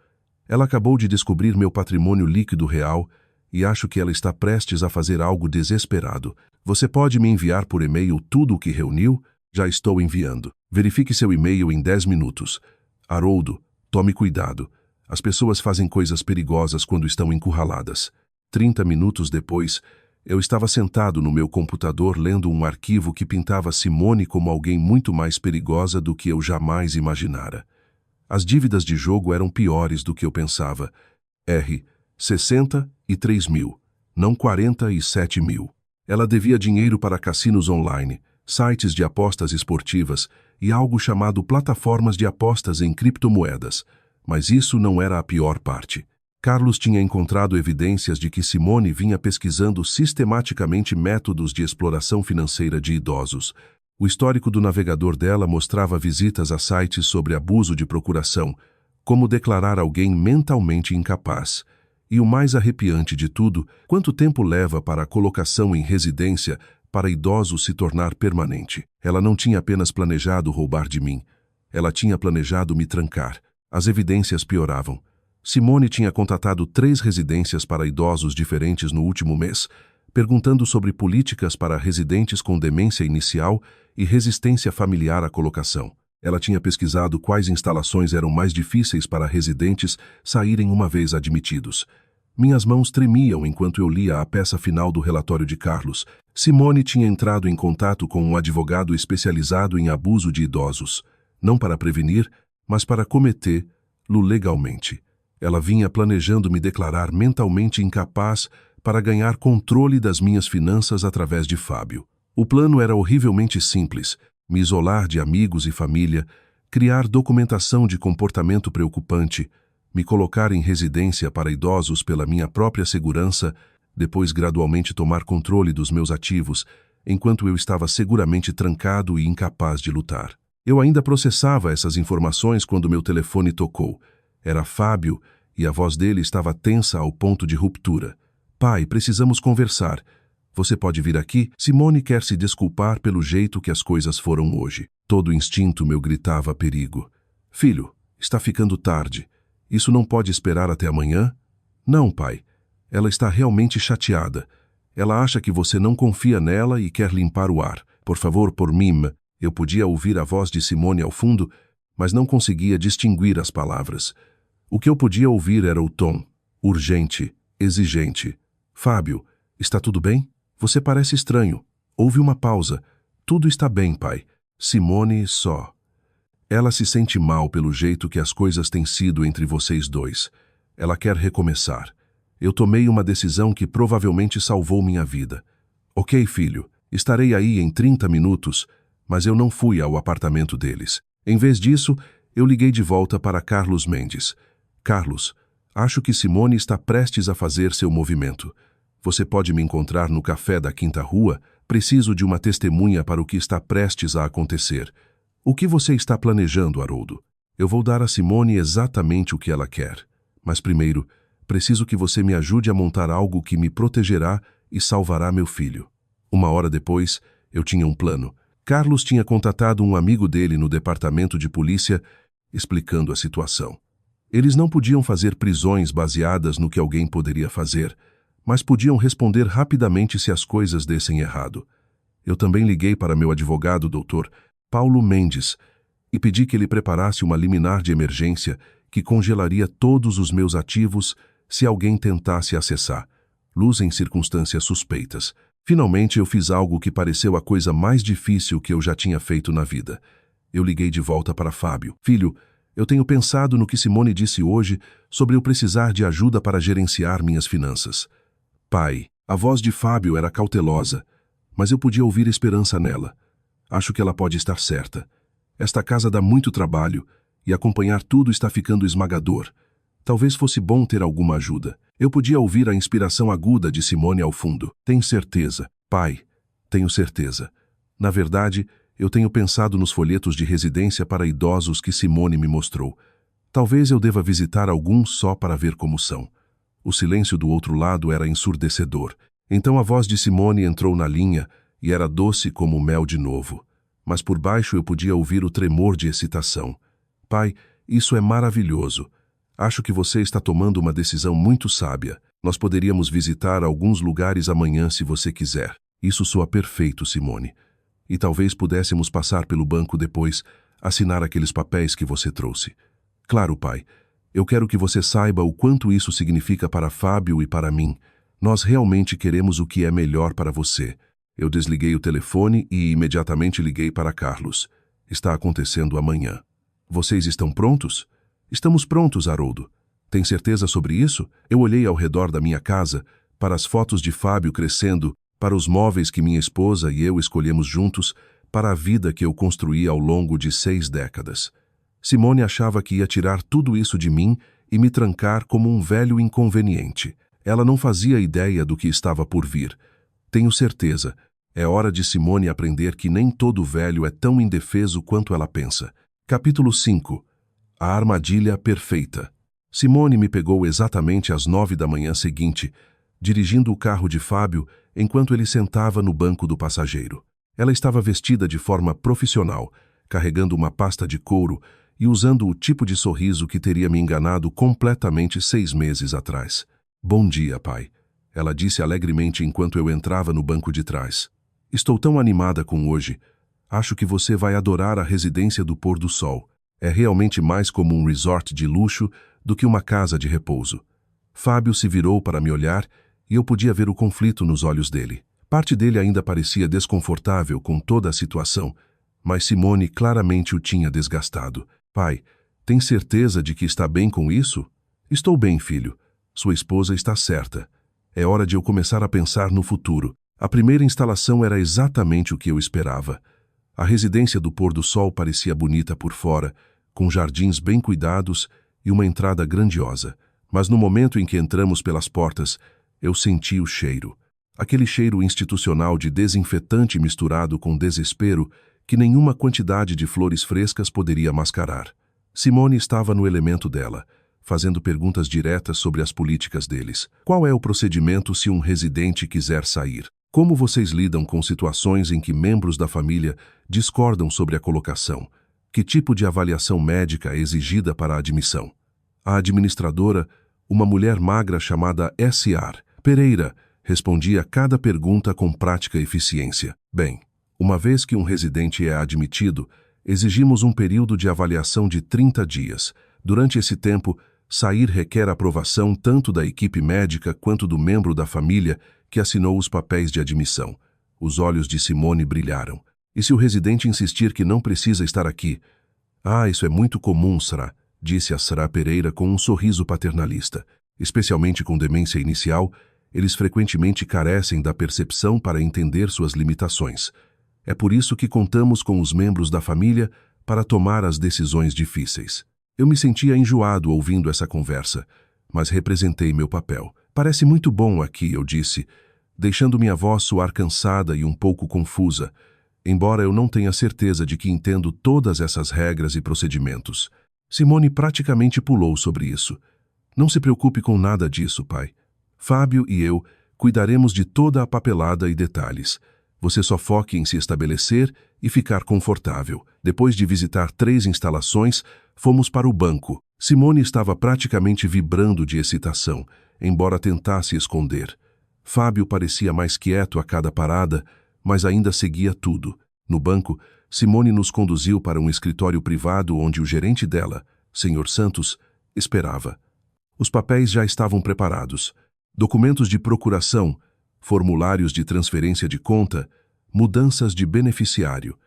Ela acabou de descobrir meu patrimônio líquido real e acho que ela está prestes a fazer algo desesperado. Você pode me enviar por e-mail tudo o que reuniu? Já estou enviando. Verifique seu e-mail em 10 minutos. Haroldo, tome cuidado. As pessoas fazem coisas perigosas quando estão encurraladas. 30 minutos depois, eu estava sentado no meu computador lendo um arquivo que pintava Simone como alguém muito mais perigosa do que eu jamais imaginara. As dívidas de jogo eram piores do que eu pensava. R, 63 mil, não 47 mil. Ela devia dinheiro para cassinos online, sites de apostas esportivas e algo chamado plataformas de apostas em criptomoedas. Mas isso não era a pior parte. Carlos tinha encontrado evidências de que Simone vinha pesquisando sistematicamente métodos de exploração financeira de idosos. O histórico do navegador dela mostrava visitas a sites sobre abuso de procuração, como declarar alguém mentalmente incapaz. E o mais arrepiante de tudo, quanto tempo leva para a colocação em residência para idosos se tornar permanente. Ela não tinha apenas planejado roubar de mim. Ela tinha planejado me trancar. As evidências pioravam. Simone tinha contatado 3 residências para idosos diferentes no último mês, perguntando sobre políticas para residentes com demência inicial e resistência familiar à colocação. Ela tinha pesquisado quais instalações eram mais difíceis para residentes saírem uma vez admitidos. Minhas mãos tremiam enquanto eu lia a peça final do relatório de Carlos. Simone tinha entrado em contato com um advogado especializado em abuso de idosos, não para prevenir, mas para cometê-lo legalmente. Ela vinha planejando me declarar mentalmente incapaz para ganhar controle das minhas finanças através de Fábio. O plano era horrivelmente simples: me isolar de amigos e família, criar documentação de comportamento preocupante, me colocar em residência para idosos pela minha própria segurança, depois gradualmente tomar controle dos meus ativos, enquanto eu estava seguramente trancado e incapaz de lutar. Eu ainda processava essas informações quando meu telefone tocou. Era Fábio e a voz dele estava tensa ao ponto de ruptura. Pai, precisamos conversar. Você pode vir aqui? Simone quer se desculpar pelo jeito que as coisas foram hoje. Todo instinto meu gritava perigo. Filho, está ficando tarde. Isso não pode esperar até amanhã? Não, pai. Ela está realmente chateada. Ela acha que você não confia nela e quer limpar o ar. Por favor, por mim. Eu podia ouvir a voz de Simone ao fundo, mas não conseguia distinguir as palavras. O que eu podia ouvir era o tom, urgente, exigente. Fábio, está tudo bem? Você parece estranho. Houve uma pausa. Tudo está bem, pai. Simone só. Ela se sente mal pelo jeito que as coisas têm sido entre vocês dois. Ela quer recomeçar. Eu tomei uma decisão que provavelmente salvou minha vida. Ok, filho, estarei aí em 30 minutos, mas eu não fui ao apartamento deles. Em vez disso, eu liguei de volta para Carlos Mendes. Carlos, acho que Simone está prestes a fazer seu movimento. Você pode me encontrar no café da Quinta Rua? Preciso de uma testemunha para o que está prestes a acontecer. O que você está planejando, Haroldo? Eu vou dar a Simone exatamente o que ela quer. Mas primeiro, preciso que você me ajude a montar algo que me protegerá e salvará meu filho. 1 hora depois, eu tinha um plano. Carlos tinha contatado um amigo dele no departamento de polícia, explicando a situação. Eles não podiam fazer prisões baseadas no que alguém poderia fazer, mas podiam responder rapidamente se as coisas dessem errado. Eu também liguei para meu advogado, Dr. Paulo Mendes, e pedi que ele preparasse uma liminar de emergência que congelaria todos os meus ativos se alguém tentasse acessar, luz em circunstâncias suspeitas. Finalmente eu fiz algo que pareceu a coisa mais difícil que eu já tinha feito na vida. Eu liguei de volta para Fábio. Filho, eu tenho pensado no que Simone disse hoje sobre eu precisar de ajuda para gerenciar minhas finanças. Pai, a voz de Fábio era cautelosa, mas eu podia ouvir esperança nela. Acho que ela pode estar certa. Esta casa dá muito trabalho e acompanhar tudo está ficando esmagador. Talvez fosse bom ter alguma ajuda. Eu podia ouvir a inspiração aguda de Simone ao fundo. Tenho certeza. Pai, tenho certeza. Na verdade, eu tenho pensado nos folhetos de residência para idosos que Simone me mostrou. Talvez eu deva visitar alguns só para ver como são. O silêncio do outro lado era ensurdecedor. Então a voz de Simone entrou na linha e era doce como mel de novo. Mas por baixo eu podia ouvir o tremor de excitação. Pai, isso é maravilhoso. Acho que você está tomando uma decisão muito sábia. Nós poderíamos visitar alguns lugares amanhã se você quiser. Isso soa perfeito, Simone. E talvez pudéssemos passar pelo banco depois, assinar aqueles papéis que você trouxe. Claro, pai. Eu quero que você saiba o quanto isso significa para Fábio e para mim. Nós realmente queremos o que é melhor para você. Eu desliguei o telefone e imediatamente liguei para Carlos. Está acontecendo amanhã. Vocês estão prontos? Estamos prontos, Haroldo. Tem certeza sobre isso? Eu olhei ao redor da minha casa, para as fotos de Fábio crescendo, para os móveis que minha esposa e eu escolhemos juntos, para a vida que eu construí ao longo de 6 décadas. Simone achava que ia tirar tudo isso de mim e me trancar como um velho inconveniente. Ela não fazia ideia do que estava por vir. Tenho certeza. É hora de Simone aprender que nem todo velho é tão indefeso quanto ela pensa. Capítulo 5. A armadilha perfeita. Simone me pegou exatamente às 9 da manhã seguinte. Dirigindo o carro de Fábio, enquanto ele sentava no banco do passageiro. Ela estava vestida de forma profissional, carregando uma pasta de couro e usando o tipo de sorriso que teria me enganado completamente 6 meses atrás. "Bom dia, pai", ela disse alegremente enquanto eu entrava no banco de trás. "Estou tão animada com hoje. Acho que você vai adorar a residência do pôr do sol. É realmente mais como um resort de luxo do que uma casa de repouso." Fábio se virou para me olhar e eu podia ver o conflito nos olhos dele. Parte dele ainda parecia desconfortável com toda a situação, mas Simone claramente o tinha desgastado. "Pai, tem certeza de que está bem com isso?" "Estou bem, filho. Sua esposa está certa. É hora de eu começar a pensar no futuro." A primeira instalação era exatamente o que eu esperava. A residência do pôr do sol parecia bonita por fora, com jardins bem cuidados e uma entrada grandiosa. Mas no momento em que entramos pelas portas, eu senti o cheiro. Aquele cheiro institucional de desinfetante misturado com desespero que nenhuma quantidade de flores frescas poderia mascarar. Simone estava no elemento dela, fazendo perguntas diretas sobre as políticas deles. "Qual é o procedimento se um residente quiser sair? Como vocês lidam com situações em que membros da família discordam sobre a colocação? Que tipo de avaliação médica é exigida para a admissão?" A administradora, uma mulher magra chamada S.R. Pereira, respondia a cada pergunta com prática eficiência. "Bem, uma vez que um residente é admitido, exigimos um período de avaliação de 30 dias. Durante esse tempo, sair requer aprovação tanto da equipe médica quanto do membro da família que assinou os papéis de admissão." Os olhos de Simone brilharam. "E se o residente insistir que não precisa estar aqui?" "Ah, isso é muito comum, Sra", disse a Sra. Pereira com um sorriso paternalista. "Especialmente com demência inicial, eles frequentemente carecem da percepção para entender suas limitações. É por isso que contamos com os membros da família para tomar as decisões difíceis." Eu me sentia enjoado ouvindo essa conversa, mas representei meu papel. "Parece muito bom aqui", eu disse, deixando minha voz soar cansada e um pouco confusa, embora eu não tenha certeza de que entendo todas essas regras e procedimentos. Simone praticamente pulou sobre isso. "Não se preocupe com nada disso, pai. Fábio e eu cuidaremos de toda a papelada e detalhes. Você só foque em se estabelecer e ficar confortável." Depois de visitar 3 instalações, fomos para o banco. Simone estava praticamente vibrando de excitação, embora tentasse esconder. Fábio parecia mais quieto a cada parada, mas ainda seguia tudo. No banco, Simone nos conduziu para um escritório privado onde o gerente dela, Sr. Santos, esperava. Os papéis já estavam preparados. Documentos de procuração, formulários de transferência de conta, mudanças de beneficiário.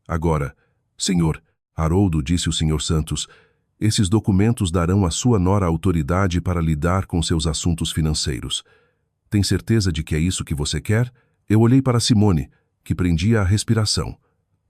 "Agora, senhor", Haroldo, disse o Sr. Santos, "esses documentos darão à sua nora autoridade para lidar com seus assuntos financeiros. Tem certeza de que é isso que você quer?" Eu olhei para Simone, que prendia a respiração.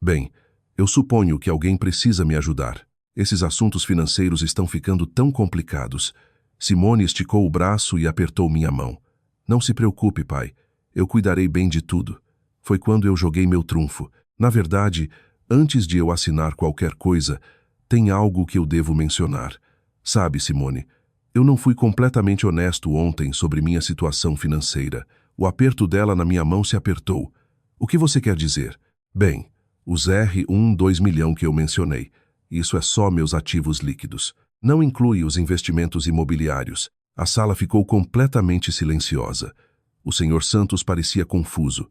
"Bem, eu suponho que alguém precisa me ajudar. Esses assuntos financeiros estão ficando tão complicados." Simone esticou o braço e apertou minha mão. "Não se preocupe, pai. Eu cuidarei bem de tudo." Foi quando eu joguei meu trunfo. "Na verdade, antes de eu assinar qualquer coisa, tem algo que eu devo mencionar. Sabe, Simone, eu não fui completamente honesto ontem sobre minha situação financeira." O aperto dela na minha mão se apertou. "O que você quer dizer?" "Bem, os R$2 milhão que eu mencionei. Isso é só meus ativos líquidos. Não inclui os investimentos imobiliários." A sala ficou completamente silenciosa. O Sr. Santos parecia confuso.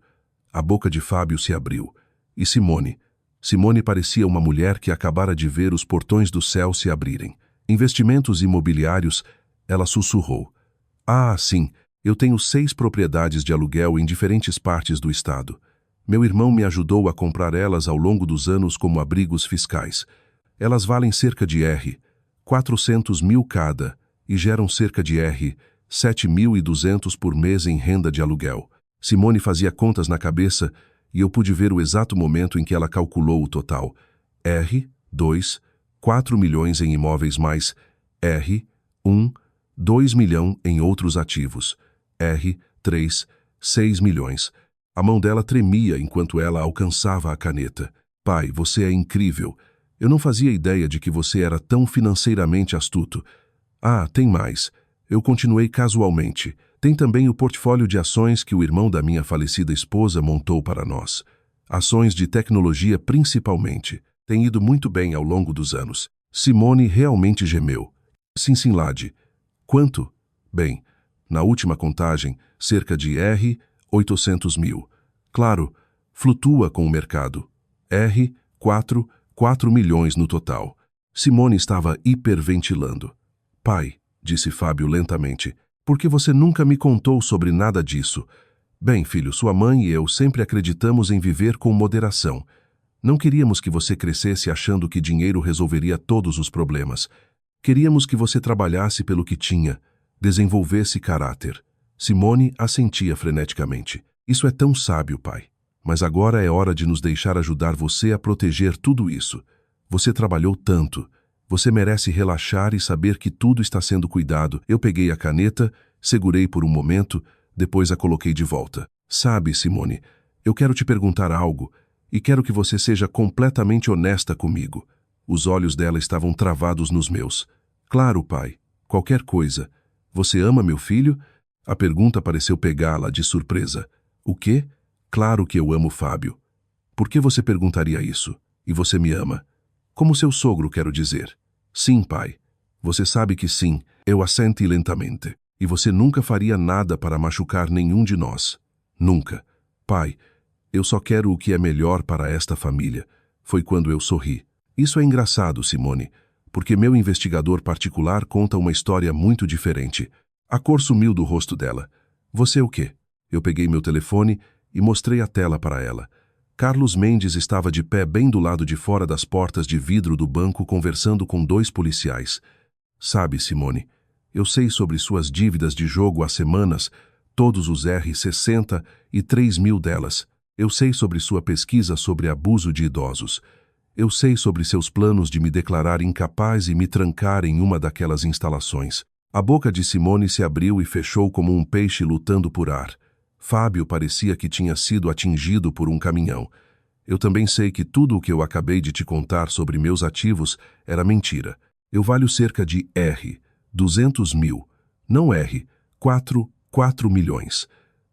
A boca de Fábio se abriu. E Simone? Simone parecia uma mulher que acabara de ver os portões do céu se abrirem. "Investimentos imobiliários", ela sussurrou. "Ah, sim, eu tenho 6 propriedades de aluguel em diferentes partes do estado. Meu irmão me ajudou a comprar elas ao longo dos anos como abrigos fiscais. Elas valem cerca de R$ 400 mil cada e geram cerca de R$ 7.200 por mês em renda de aluguel." Simone fazia contas na cabeça e eu pude ver o exato momento em que ela calculou o total. R2, 4 milhões em imóveis mais R1, 2 milhões em outros ativos. R3, 6 milhões. A mão dela tremia enquanto ela alcançava a caneta. "Pai, você é incrível. Eu não fazia ideia de que você era tão financeiramente astuto." "Ah, tem mais." Eu continuei casualmente. Tem também o portfólio de ações que o irmão da minha falecida esposa montou para nós. Ações de tecnologia principalmente. Tem ido muito bem ao longo dos anos. Simone realmente gemeu. Sim, Lade. Quanto? Bem, na última contagem, cerca de 800 mil. Claro, flutua com o mercado. 4 milhões no total. Simone estava hiperventilando. Pai, disse Fábio lentamente, por que você nunca me contou sobre nada disso? Bem, filho, sua mãe e eu sempre acreditamos em viver com moderação. Não queríamos que você crescesse achando que dinheiro resolveria todos os problemas. Queríamos que você trabalhasse pelo que tinha, desenvolvesse caráter. Simone assentia freneticamente. Isso é tão sábio, pai. Mas agora é hora de nos deixar ajudar você a proteger tudo isso. Você trabalhou tanto. Você merece relaxar e saber que tudo está sendo cuidado. Eu peguei a caneta, segurei por um momento, depois a coloquei de volta. Sabe, Simone, eu quero te perguntar algo e quero que você seja completamente honesta comigo. Os olhos dela estavam travados nos meus. Claro, pai. Qualquer coisa. Você ama meu filho? A pergunta pareceu pegá-la de surpresa. O quê? Claro que eu amo Fábio. Por que você perguntaria isso? E você me ama? Como seu sogro, quero dizer. Sim, pai. Você sabe que sim. Eu assenti lentamente. E você nunca faria nada para machucar nenhum de nós. Nunca. Pai, eu só quero o que é melhor para esta família. Foi quando eu sorri. Isso é engraçado, Simone, porque meu investigador particular conta uma história muito diferente. A cor sumiu do rosto dela. Você o quê? Eu peguei meu telefone e mostrei a tela para ela. Carlos Mendes estava de pé bem do lado de fora das portas de vidro do banco conversando com 2 policiais. Sabe, Simone, eu sei sobre suas dívidas de jogo há semanas, todos os R$ 63 mil delas. Eu sei sobre sua pesquisa sobre abuso de idosos. Eu sei sobre seus planos de me declarar incapaz e me trancar em uma daquelas instalações. A boca de Simone se abriu e fechou como um peixe lutando por ar. Fábio parecia que tinha sido atingido por um caminhão. Eu também sei que tudo o que eu acabei de te contar sobre meus ativos era mentira. Eu valho cerca de 200 mil, não 4 milhões.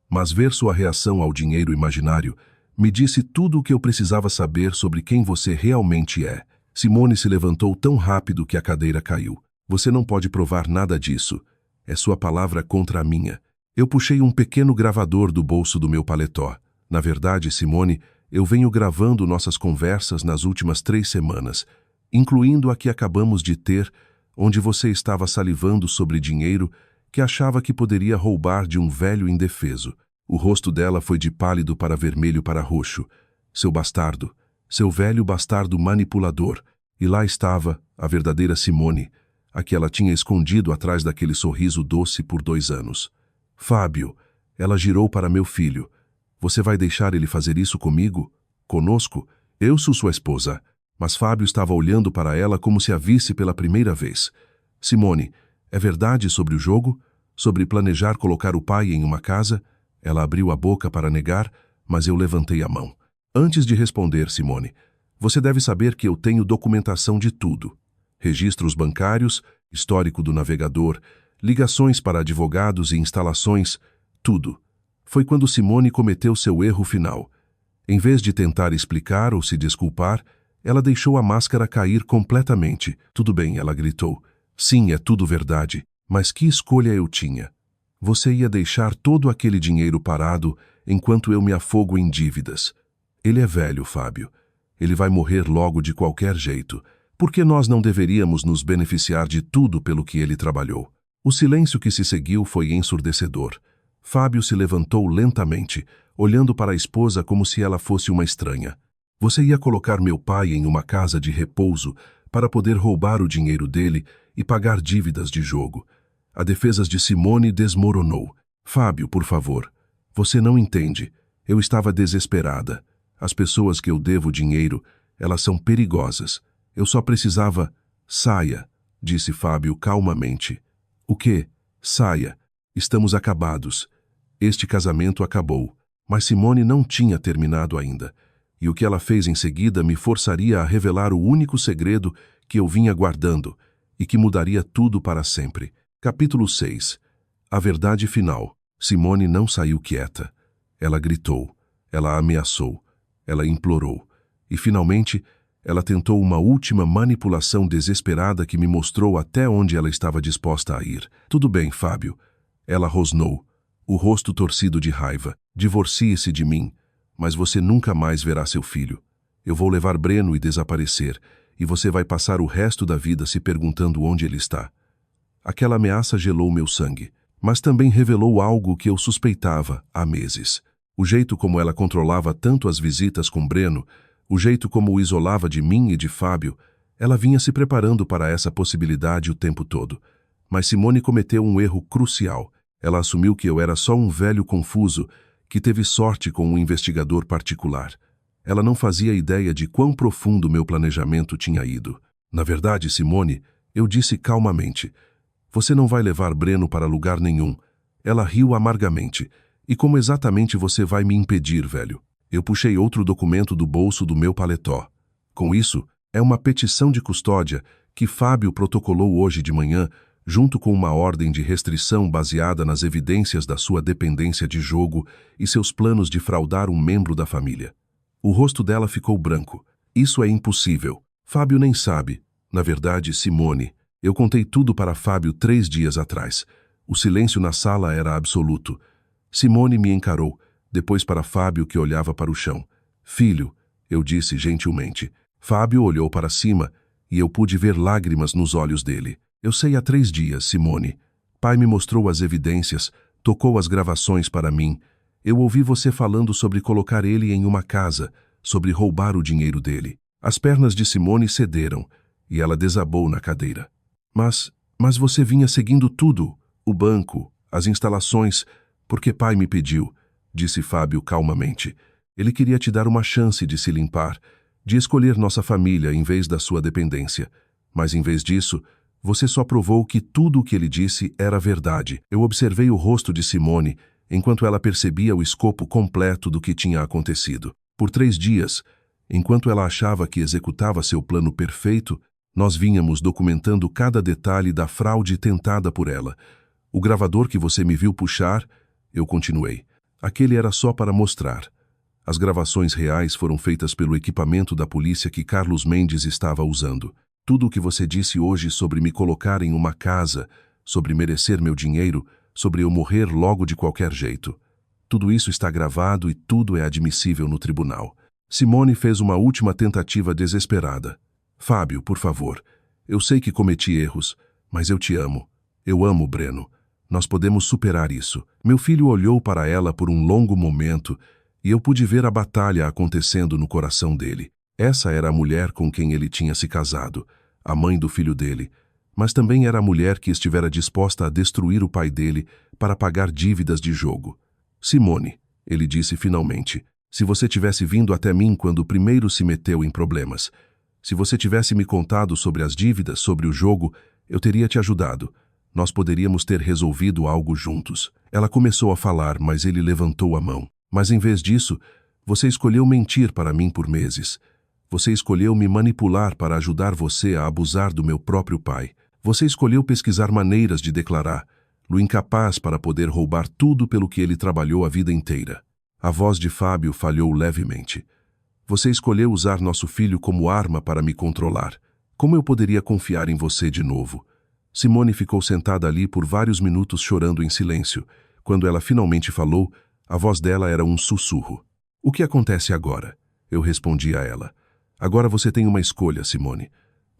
Mas ver sua reação ao dinheiro imaginário me disse tudo o que eu precisava saber sobre quem você realmente é. Simone se levantou tão rápido que a cadeira caiu. Você não pode provar nada disso. É sua palavra contra a minha. Eu puxei um pequeno gravador do bolso do meu paletó. Na verdade, Simone, eu venho gravando nossas conversas nas últimas 3 semanas, incluindo a que acabamos de ter, onde você estava salivando sobre dinheiro que achava que poderia roubar de um velho indefeso. O rosto dela foi de pálido para vermelho para roxo. Seu bastardo, seu velho bastardo manipulador. E lá estava a verdadeira Simone, a que ela tinha escondido atrás daquele sorriso doce por 2 anos. Fábio, ela girou para meu filho. Você vai deixar ele fazer isso comigo? Conosco? Eu sou sua esposa. Mas Fábio estava olhando para ela como se a visse pela primeira vez. Simone, é verdade sobre o jogo? Sobre planejar colocar o pai em uma casa? Ela abriu a boca para negar, mas eu levantei a mão. Antes de responder, Simone, você deve saber que eu tenho documentação de tudo. Registros bancários, histórico do navegador, ligações para advogados e instalações, tudo. Foi quando Simone cometeu seu erro final. Em vez de tentar explicar ou se desculpar, ela deixou a máscara cair completamente. Tudo bem, ela gritou. Sim, é tudo verdade. Mas que escolha eu tinha? Você ia deixar todo aquele dinheiro parado enquanto eu me afogo em dívidas. Ele é velho, Fábio. Ele vai morrer logo de qualquer jeito. Por que nós não deveríamos nos beneficiar de tudo pelo que ele trabalhou? O silêncio que se seguiu foi ensurdecedor. Fábio se levantou lentamente, olhando para a esposa como se ela fosse uma estranha. Você ia colocar meu pai em uma casa de repouso para poder roubar o dinheiro dele e pagar dívidas de jogo. A defesa de Simone desmoronou. Fábio, por favor. Você não entende. Eu estava desesperada. As pessoas que eu devo dinheiro, elas são perigosas. Eu só precisava... Saia, disse Fábio calmamente. O quê? Saia. Estamos acabados. Este casamento acabou. Mas Simone não tinha terminado ainda. E o que ela fez em seguida me forçaria a revelar o único segredo que eu vinha guardando e que mudaria tudo para sempre. Capítulo 6. A verdade final. Simone não saiu quieta. Ela gritou, ela ameaçou, ela implorou. E, finalmente, ela tentou uma última manipulação desesperada que me mostrou até onde ela estava disposta a ir. Tudo bem, Fábio. Ela rosnou, o rosto torcido de raiva. Divorcie-se de mim, mas você nunca mais verá seu filho. Eu vou levar Breno e desaparecer, e você vai passar o resto da vida se perguntando onde ele está. Aquela ameaça gelou meu sangue, mas também revelou algo que eu suspeitava há meses. O jeito como ela controlava tanto as visitas com Breno, o jeito como o isolava de mim e de Fábio, ela vinha se preparando para essa possibilidade o tempo todo. Mas Simone cometeu um erro crucial. Ela assumiu que eu era só um velho confuso que teve sorte com um investigador particular. Ela não fazia ideia de quão profundo meu planejamento tinha ido. Na verdade, Simone, eu disse calmamente, você não vai levar Breno para lugar nenhum. Ela riu amargamente. E como exatamente você vai me impedir, velho? Eu puxei outro documento do bolso do meu paletó. Com isso, é uma petição de custódia que Fábio protocolou hoje de manhã, junto com uma ordem de restrição baseada nas evidências da sua dependência de jogo e seus planos de fraudar um membro da família. O rosto dela ficou branco. Isso é impossível. Fábio nem sabe. Na verdade, Simone, eu contei tudo para Fábio 3 dias atrás. O silêncio na sala era absoluto. Simone me encarou, depois para Fábio, que olhava para o chão. Filho, eu disse gentilmente. Fábio olhou para cima e eu pude ver lágrimas nos olhos dele. Eu sei há 3 dias, Simone. Pai me mostrou as evidências, tocou as gravações para mim. Eu ouvi você falando sobre colocar ele em uma casa, sobre roubar o dinheiro dele. As pernas de Simone cederam e ela desabou na cadeira. Mas você vinha seguindo tudo, o banco, as instalações, porque pai me pediu, disse Fábio calmamente. Ele queria te dar uma chance de se limpar, de escolher nossa família em vez da sua dependência. Mas em vez disso, você só provou que tudo o que ele disse era verdade. Eu observei o rosto de Simone enquanto ela percebia o escopo completo do que tinha acontecido. Por 3 dias, enquanto ela achava que executava seu plano perfeito, nós vínhamos documentando cada detalhe da fraude tentada por ela. O gravador que você me viu puxar, eu continuei. Aquele era só para mostrar. As gravações reais foram feitas pelo equipamento da polícia que Carlos Mendes estava usando. Tudo o que você disse hoje sobre me colocar em uma casa, sobre merecer meu dinheiro, sobre eu morrer logo de qualquer jeito. Tudo isso está gravado e tudo é admissível no tribunal. Simone fez uma última tentativa desesperada. Fábio, por favor, eu sei que cometi erros, mas eu te amo. Eu amo Breno. Nós podemos superar isso. Meu filho olhou para ela por um longo momento e eu pude ver a batalha acontecendo no coração dele. Essa era a mulher com quem ele tinha se casado, a mãe do filho dele, mas também era a mulher que estivera disposta a destruir o pai dele para pagar dívidas de jogo. Simone, ele disse finalmente, se você tivesse vindo até mim quando primeiro se meteu em problemas, se você tivesse me contado sobre as dívidas, sobre o jogo, eu teria te ajudado. Nós poderíamos ter resolvido algo juntos. Ela começou a falar, mas ele levantou a mão. Mas em vez disso, você escolheu mentir para mim por meses. Você escolheu me manipular para ajudar você a abusar do meu próprio pai. Você escolheu pesquisar maneiras de declarar-lo incapaz para poder roubar tudo pelo que ele trabalhou a vida inteira. A voz de Fábio falhou levemente. Você escolheu usar nosso filho como arma para me controlar. Como eu poderia confiar em você de novo? Simone ficou sentada ali por vários minutos chorando em silêncio. Quando ela finalmente falou, a voz dela era um sussurro. O que acontece agora? Eu respondi a ela. Agora você tem uma escolha, Simone.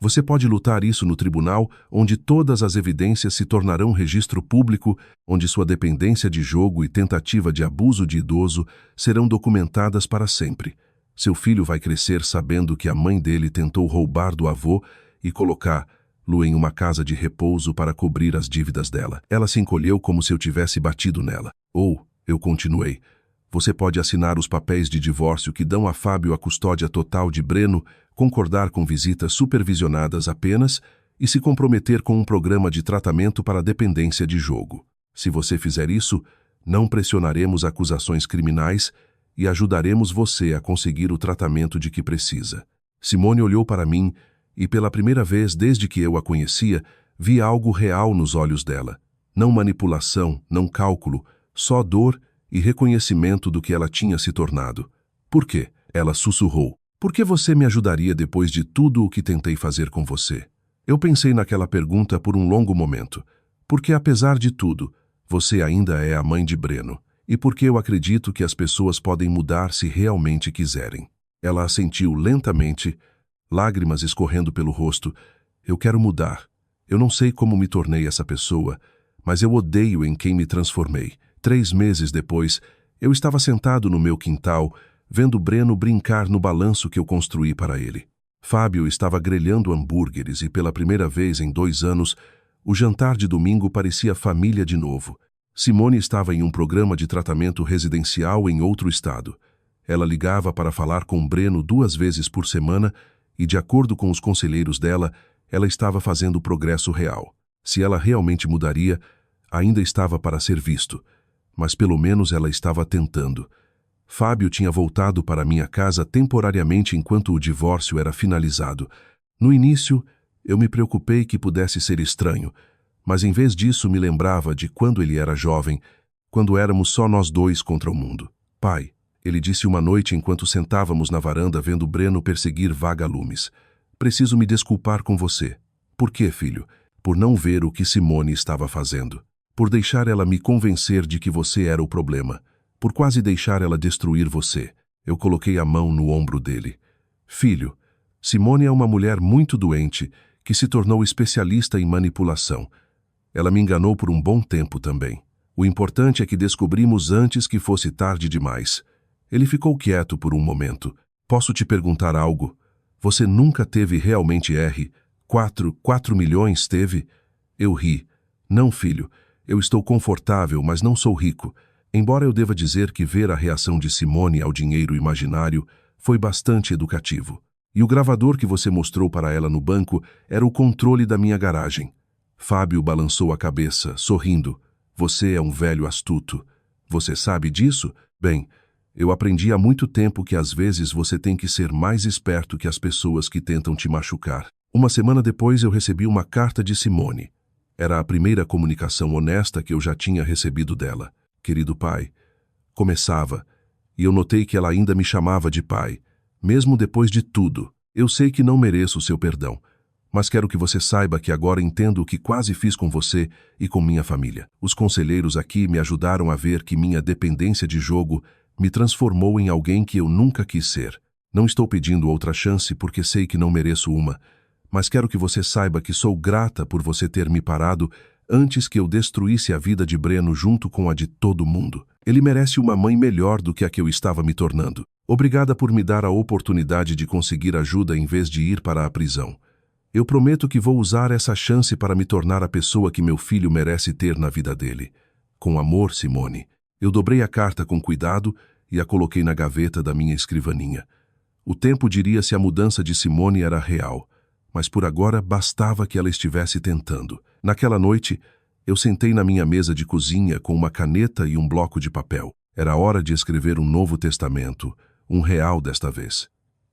Você pode lutar isso no tribunal, onde todas as evidências se tornarão registro público, onde sua dependência de jogo e tentativa de abuso de idoso serão documentadas para sempre. Seu filho vai crescer sabendo que a mãe dele tentou roubar do avô e colocá-lo em uma casa de repouso para cobrir as dívidas dela. Ela se encolheu como se eu tivesse batido nela. Ou, eu continuei, você pode assinar os papéis de divórcio que dão a Fábio a custódia total de Breno, concordar com visitas supervisionadas apenas e se comprometer com um programa de tratamento para a dependência de jogo. Se você fizer isso, não pressionaremos acusações criminais e ajudaremos você a conseguir o tratamento de que precisa. Simone olhou para mim e, pela primeira vez desde que eu a conhecia, vi algo real nos olhos dela. Não manipulação, não cálculo, só dor e reconhecimento do que ela tinha se tornado. Por quê? Ela sussurrou. Por que você me ajudaria depois de tudo o que tentei fazer com você? Eu pensei naquela pergunta por um longo momento. Porque, apesar de tudo, você ainda é a mãe de Breno. E porque eu acredito que as pessoas podem mudar se realmente quiserem. Ela assentiu lentamente, lágrimas escorrendo pelo rosto. Eu quero mudar. Eu não sei como me tornei essa pessoa, mas eu odeio em quem me transformei. 3 meses depois, eu estava sentado no meu quintal, vendo Breno brincar no balanço que eu construí para ele. Fábio estava grelhando hambúrgueres e, pela primeira vez em 2 anos, o jantar de domingo parecia família de novo. Simone estava em um programa de tratamento residencial em outro estado. Ela ligava para falar com Breno 2 vezes por semana e, de acordo com os conselheiros dela, ela estava fazendo progresso real. Se ela realmente mudaria, ainda estava para ser visto, mas pelo menos ela estava tentando. Fábio tinha voltado para minha casa temporariamente enquanto o divórcio era finalizado. No início, eu me preocupei que pudesse ser estranho, mas em vez disso me lembrava de quando ele era jovem, quando éramos só nós 2 contra o mundo. Pai, ele disse uma noite enquanto sentávamos na varanda vendo Breno perseguir vagalumes. Preciso me desculpar com você. Por quê, filho? Por não ver o que Simone estava fazendo. Por deixar ela me convencer de que você era o problema. Por quase deixar ela destruir você. Eu coloquei a mão no ombro dele. Filho, Simone é uma mulher muito doente que se tornou especialista em manipulação. Ela me enganou por um bom tempo também. O importante é que descobrimos antes que fosse tarde demais. Ele ficou quieto por um momento. Posso te perguntar algo? Você nunca teve realmente R? 4 milhões teve? Eu ri. Não, filho. Eu estou confortável, mas não sou rico. Embora eu deva dizer que ver a reação de Simone ao dinheiro imaginário foi bastante educativo. E o gravador que você mostrou para ela no banco era o controle da minha garagem. Fábio balançou a cabeça, sorrindo. Você é um velho astuto. Você sabe disso? Bem, eu aprendi há muito tempo que às vezes você tem que ser mais esperto que as pessoas que tentam te machucar. Uma semana depois eu recebi uma carta de Simone. Era a primeira comunicação honesta que eu já tinha recebido dela. Querido pai, começava, e eu notei que ela ainda me chamava de pai, mesmo depois de tudo. Eu sei que não mereço o seu perdão, mas quero que você saiba que agora entendo o que quase fiz com você e com minha família. Os conselheiros aqui me ajudaram a ver que minha dependência de jogo me transformou em alguém que eu nunca quis ser. Não estou pedindo outra chance porque sei que não mereço uma, mas quero que você saiba que sou grata por você ter me parado antes que eu destruísse a vida de Breno junto com a de todo mundo. Ele merece uma mãe melhor do que a que eu estava me tornando. Obrigada por me dar a oportunidade de conseguir ajuda em vez de ir para a prisão. Eu prometo que vou usar essa chance para me tornar a pessoa que meu filho merece ter na vida dele. Com amor, Simone. Eu dobrei a carta com cuidado e a coloquei na gaveta da minha escrivaninha. O tempo diria se a mudança de Simone era real, mas por agora bastava que ela estivesse tentando. Naquela noite, eu sentei na minha mesa de cozinha com uma caneta e um bloco de papel. Era hora de escrever um novo testamento, um real desta vez.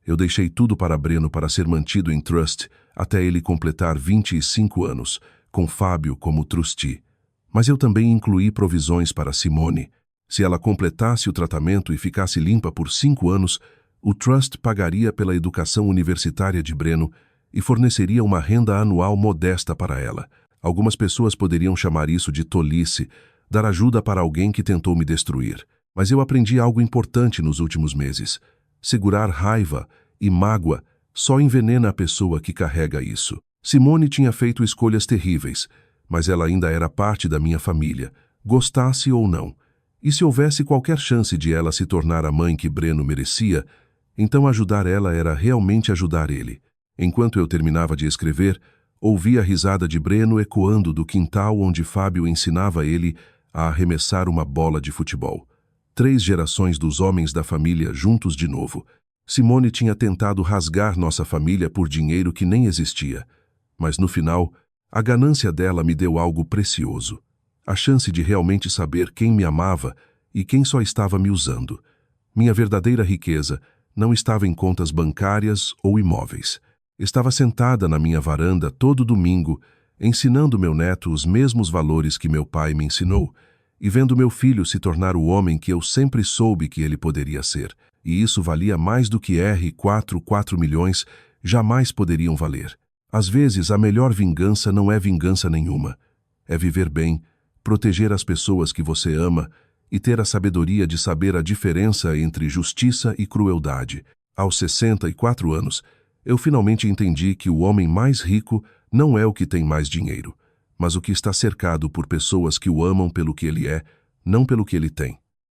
Eu deixei tudo para Breno para ser mantido em trust até ele completar 25 anos, com Fábio como trustee. Mas eu também incluí provisões para Simone. Se ela completasse o tratamento e ficasse limpa por 5 anos, o trust pagaria pela educação universitária de Breno e forneceria uma renda anual modesta para ela. Algumas pessoas poderiam chamar isso de tolice, dar ajuda para alguém que tentou me destruir. Mas eu aprendi algo importante nos últimos meses. Segurar raiva e mágoa só envenena a pessoa que carrega isso. Simone tinha feito escolhas terríveis, mas ela ainda era parte da minha família, gostasse ou não. E se houvesse qualquer chance de ela se tornar a mãe que Breno merecia, então ajudar ela era realmente ajudar ele. Enquanto eu terminava de escrever, ouvi a risada de Breno ecoando do quintal onde Fábio ensinava ele a arremessar uma bola de futebol. 3 gerações dos homens da família juntos de novo. Simone tinha tentado rasgar nossa família por dinheiro que nem existia. Mas no final, a ganância dela me deu algo precioso. A chance de realmente saber quem me amava e quem só estava me usando. Minha verdadeira riqueza não estava em contas bancárias ou imóveis. Estava sentada na minha varanda todo domingo, ensinando meu neto os mesmos valores que meu pai me ensinou, e vendo meu filho se tornar o homem que eu sempre soube que ele poderia ser. E isso valia mais do que R$ 4 milhões jamais poderiam valer. Às vezes, a melhor vingança não é vingança nenhuma. É viver bem, proteger as pessoas que você ama e ter a sabedoria de saber a diferença entre justiça e crueldade. Aos 64 anos, eu finalmente entendi que o homem mais rico não é o que tem mais dinheiro, mas o que está cercado por pessoas que o amam pelo que ele é, não pelo que ele tem.